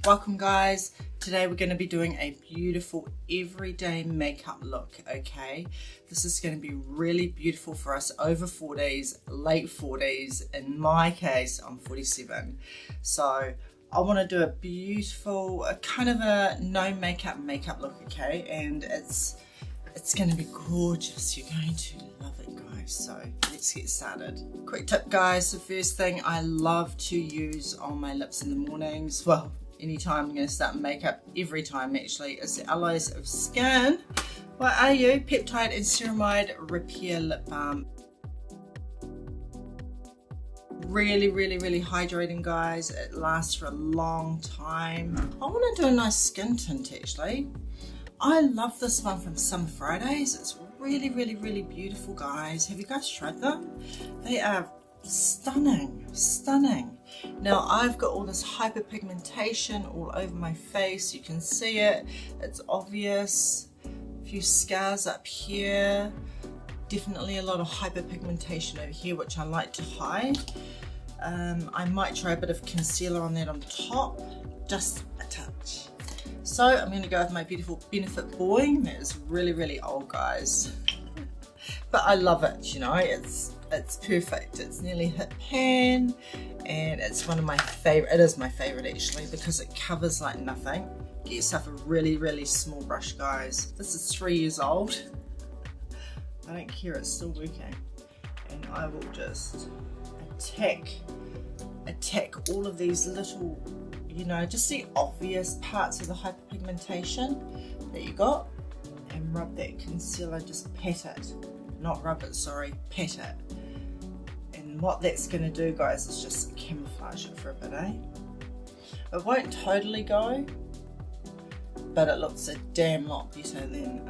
Welcome guys. Today we're going to be doing a beautiful everyday makeup look, okay? This is going to be really beautiful for us over 40s, late 40s. In my case, I'm 47. So I want to do a beautiful, kind of a no makeup look, okay? And it's going to be gorgeous. You're going to love it, guys. So let's get started. Quick tip, guys. The first thing I love to use on my lips in the mornings, well, anytime I'm going to start makeup, every time actually, is the Allies of Skin. What are you? Peptide and Ceramide Repair Lip Balm. Really hydrating, guys. It lasts for a long time. I want to do a nice skin tint actually. I love this one from Summer Fridays. It's really beautiful, guys. Have you guys tried them? They are stunning. Now I've got all this hyperpigmentation all over my face. You can see it. It's obvious. A few scars up here. Definitely a lot of hyperpigmentation over here, which I like to hide. I might try a bit of concealer on that on top, just a touch. So I'm going to go with my beautiful Benefit Boy. That is really old, guys, but I love it. You know, it's perfect. It's nearly hit pan, and it's one of my favorite. It is my favorite actually because it covers like nothing. Get yourself a really small brush, guys. This is 3 years old. I don't care, it's still working, and I will just attack all of these little, you know, just the obvious parts of the hyperpigmentation that you got, and rub that concealer, just pat it, not rub it, sorry, pat it. And what that's going to do, guys, is just camouflage it for a bit, eh? It won't totally go, but it looks a damn lot better than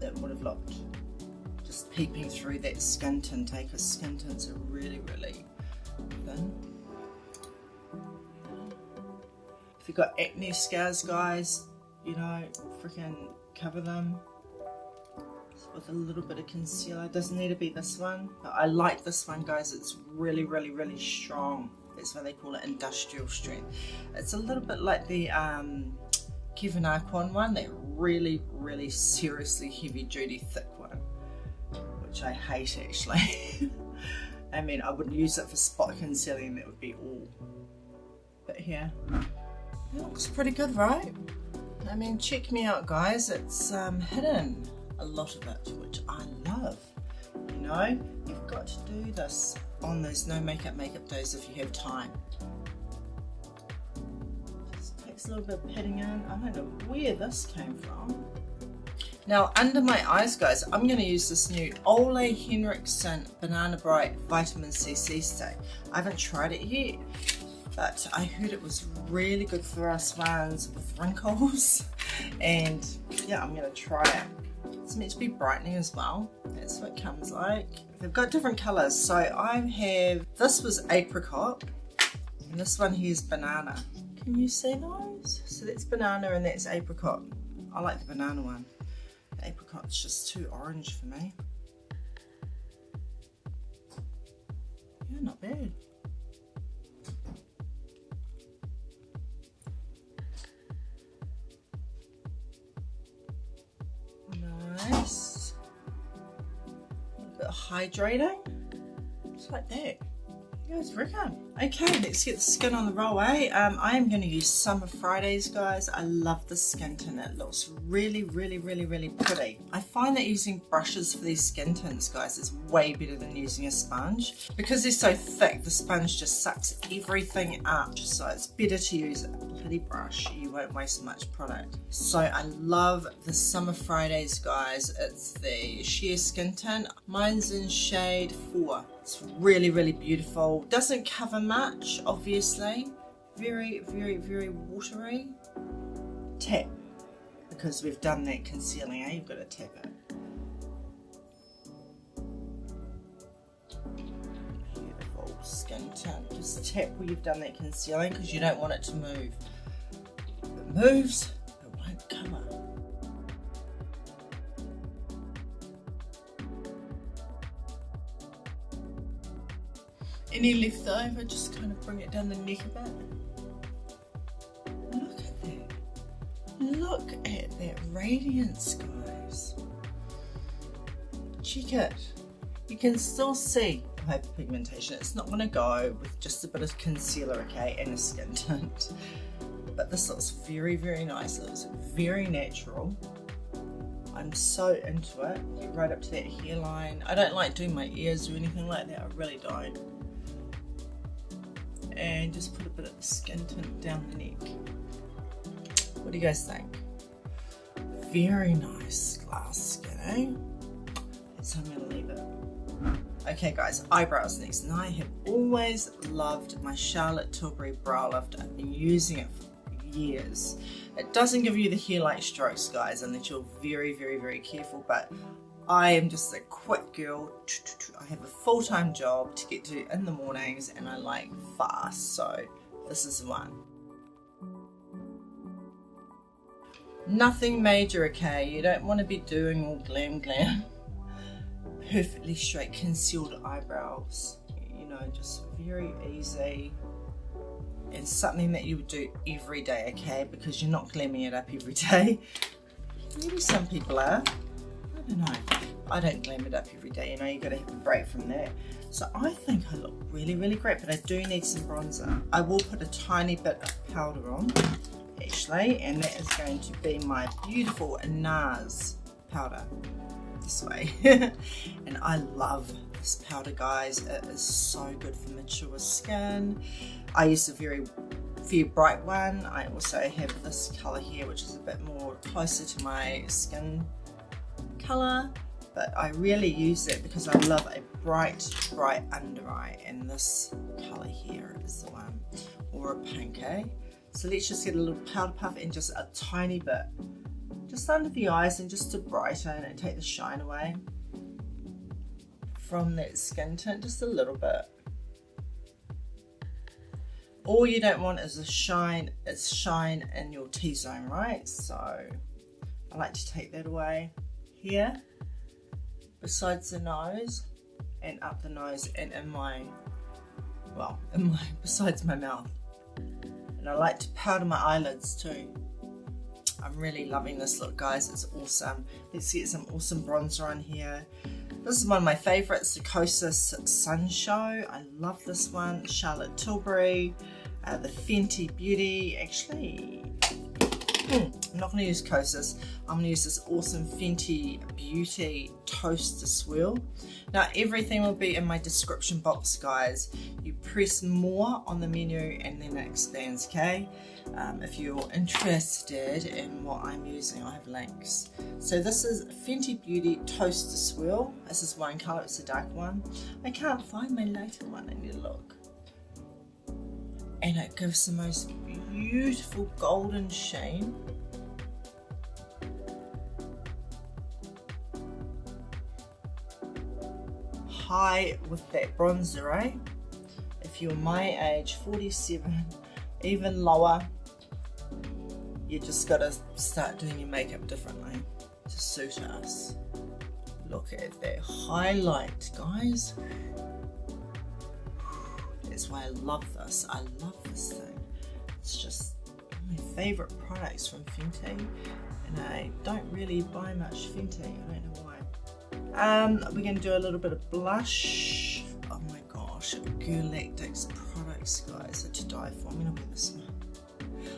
it would have looked just peeping through that skin tint, because skin tints are really thin. If you've got acne scars, guys, you know, freaking cover them with a little bit of concealer. It doesn't need to be this one, but I like this one, guys. It's really strong. That's why they call it industrial strength. It's a little bit like the Kevin Aquan one, that really seriously heavy duty thick one, which I hate actually. I mean, I wouldn't use it for spot concealing, that would be all. But here, it looks pretty good, right? I mean, check me out, guys. It's hidden, a lot of it, which I love. You know, you've got to do this on those no makeup days if you have time. Just takes a little bit of patting in. I don't know where this came from. Now under my eyes, guys, I'm going to use this new Ole Henriksen Banana Bright Vitamin C Stick. I haven't tried it yet, but I heard it was really good for us ones with wrinkles, and yeah, I'm going to try it. It's meant to be brightening as well. That's what it comes like. They've got different colours, so I have, this was apricot, and this one here is banana. Can you see those? So that's banana and that's apricot. I like the banana one. The apricot's just too orange for me. Yeah, not bad. Nice. A bit of hydrating. Just like that. You guys reckon? Okay, let's get the skin on the roll, eh? I am going to use Summer Fridays, guys. I love the skin tint. It looks really pretty. I find that using brushes for these skin tints, guys, is way better than using a sponge. Because they're so thick, the sponge just sucks everything up. So it's better to use a bloody brush. You won't waste much product. So I love the Summer Fridays, guys. It's the sheer skin tint. Mine's in shade 4. It's really beautiful. Doesn't cover much, obviously. Very watery. Tap, because we've done that concealing, eh? You've got to tap it. Beautiful skin tint. Just tap where you've done that concealing, because you don't want it to move. If it moves, it won't cover. Any left over, just kind of bring it down the neck a bit. look at that radiance, guys. Check it. You can still see hyperpigmentation. It's not going to go with just a bit of concealer, okay, and a skin tint. But this looks very, very nice. It looks very natural. I'm so into it. Get right up to that hairline. I don't like doing my ears or anything like that. I really don't. And just put a bit of the skin tint down the neck. What do you guys think? Very nice glass skin, eh? So I'm gonna leave it. Okay guys, eyebrows next. And I have always loved my Charlotte Tilbury brow lift. I've been using it for years. It doesn't give you the hair-like strokes, guys, unless you're very, very, very careful, but I am just a quick girl. I have a full-time job to get to in the mornings and I like fast, so this is the one. Nothing major, okay? You don't want to be doing all glam glam. Perfectly straight concealed eyebrows, you know, just very easy. And something that you would do every day, okay? Because you're not glamming it up every day. Maybe some people are. I don't know. I don't glam it up every day, you know, you gotta have a break from that. So I think I look really, really great, but I do need some bronzer. I will put a tiny bit of powder on, actually, and that is going to be my beautiful NARS powder. This way. And I love this powder, guys. It is so good for mature skin. I use a very bright one. I also have this color here, which is a bit more closer to my skin color, but I really use it because I love a bright under eye, and this color here is the one, or a pink, eh? So let's just get a little powder puff and just a tiny bit just under the eyes, and just to brighten and take the shine away from that skin tint, just a little bit. All you don't want is a shine, it's shine in your T-zone, right? So I like to take that away here, besides the nose, and up the nose, and in my, well, besides my mouth. And I like to powder my eyelids too. I'm really loving this look, guys. It's awesome. Let's get some awesome bronzer on here. This is one of my favorites, the Kosas Sun Show. I love this one. Charlotte Tilbury, the Fenty Beauty. Actually, I'm not going to use Kosas. I'm going to use this awesome Fenty Beauty Toaster Swirl. Now, everything will be in my description box, guys. You press more on the menu and then it expands, okay? If you're interested in what I'm using, I have links. So this is Fenty Beauty Toaster Swirl. This is one colour, it's a dark one. I can't find my lighter one, I need to look. And it gives the most beautiful golden sheen. High with that bronzer, eh? If you're my age, 47, even lower, you just gotta start doing your makeup differently to suit us. Look at that highlight, guys. That's why I love this. I love this thing. It's just one of my favorite products from Fenty, and I don't really buy much Fenty. I don't know why. We're going to do a little bit of blush. Oh my gosh, Girlactic's products, guys, are to die for. I'm going to wear this one.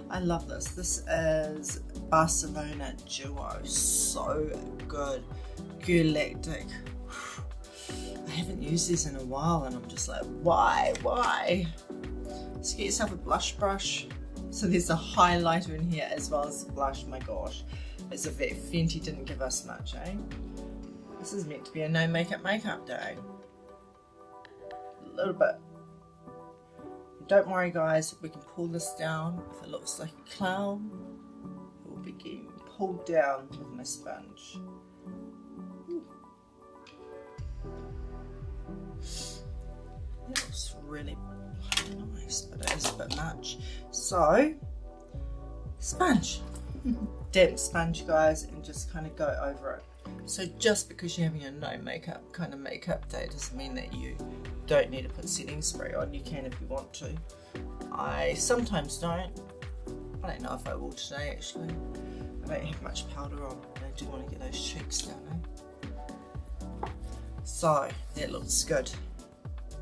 I love this. This is Barcelona Duo. So good. Girlactic. I haven't used these in a while and I'm just like, why? So get yourself a blush brush. So there's a highlighter in here as well as the blush. My gosh, as if that Fenty didn't give us much, eh? This is meant to be a no makeup day. A little bit. Don't worry, guys, we can pull this down. If it looks like a clown, it will be getting pulled down with my sponge. That looks really nice, but it is a bit much. So, sponge. Damp sponge, guys, and just kind of go over it. So just because you're having a no makeup kind of makeup day doesn't mean that you don't need to put setting spray on. You can if you want to. I sometimes don't. I don't know if I will today, actually. I don't have much powder on, but I do want to get those cheeks down, So, that looks good.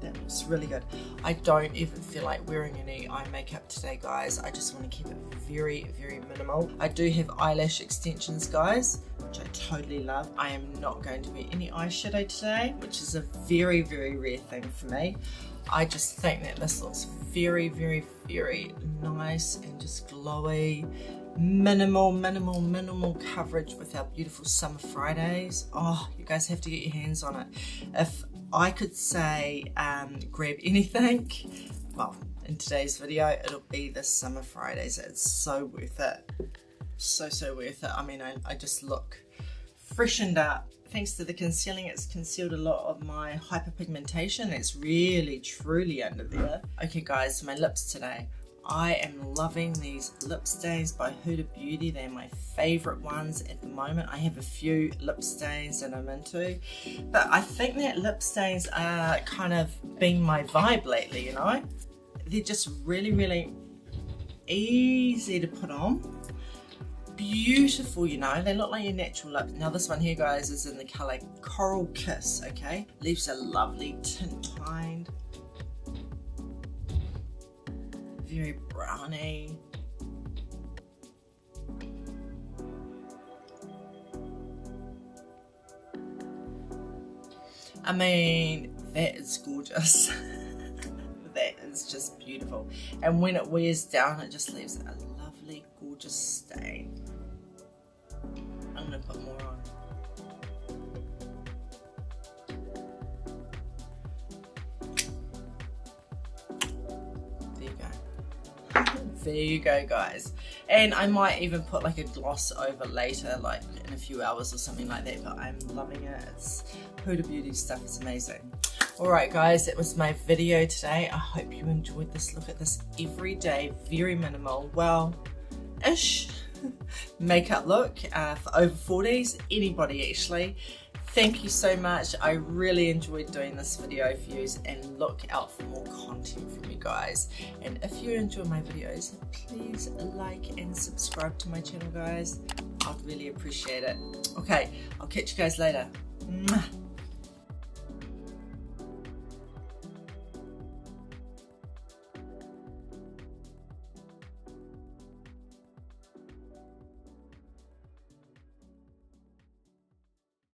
That looks really good. I don't even feel like wearing any eye makeup today, guys. I just want to keep it very, very minimal. I do have eyelash extensions, guys, which I totally love. I am not going to wear any eyeshadow today, which is a very, very rare thing for me. I just think that this looks very, very, very nice and just glowy. Minimal coverage with our beautiful Summer Fridays. Oh, you guys have to get your hands on it. If I could say grab anything, well, in today's video, it'll be this Summer Fridays. It's so worth it. So worth it. I mean, I just look freshened up. Thanks to the concealing, it's concealed a lot of my hyperpigmentation. It's really, truly under there. Okay guys, so my lips today. I am loving these lip stains by Huda Beauty. They're my favorite ones at the moment. I have a few lip stains that I'm into, but I think that lip stains are kind of been my vibe lately, you know? They're just really, really easy to put on. Beautiful, you know, they look like your natural lip. Now this one here, guys, is in the color Coral Kiss, okay? Leaves a lovely tint behind. Very browny. I mean, that is gorgeous. That is just beautiful. And when it wears down, it just leaves a lovely, gorgeous stain. I'm gonna put more on. There you go, guys. And I might even put like a gloss over later, like in a few hours or something like that, but I'm loving it. It's Huda Beauty stuff, is amazing. Alright guys, that was my video today. I hope you enjoyed this look at this everyday, very minimal, well-ish makeup look for over 40s, anybody actually. Thank you so much. I really enjoyed doing this video for you, and look out for more content from you guys. And if you enjoy my videos, please like and subscribe to my channel, guys. I'd really appreciate it. Okay, I'll catch you guys later. Mwah.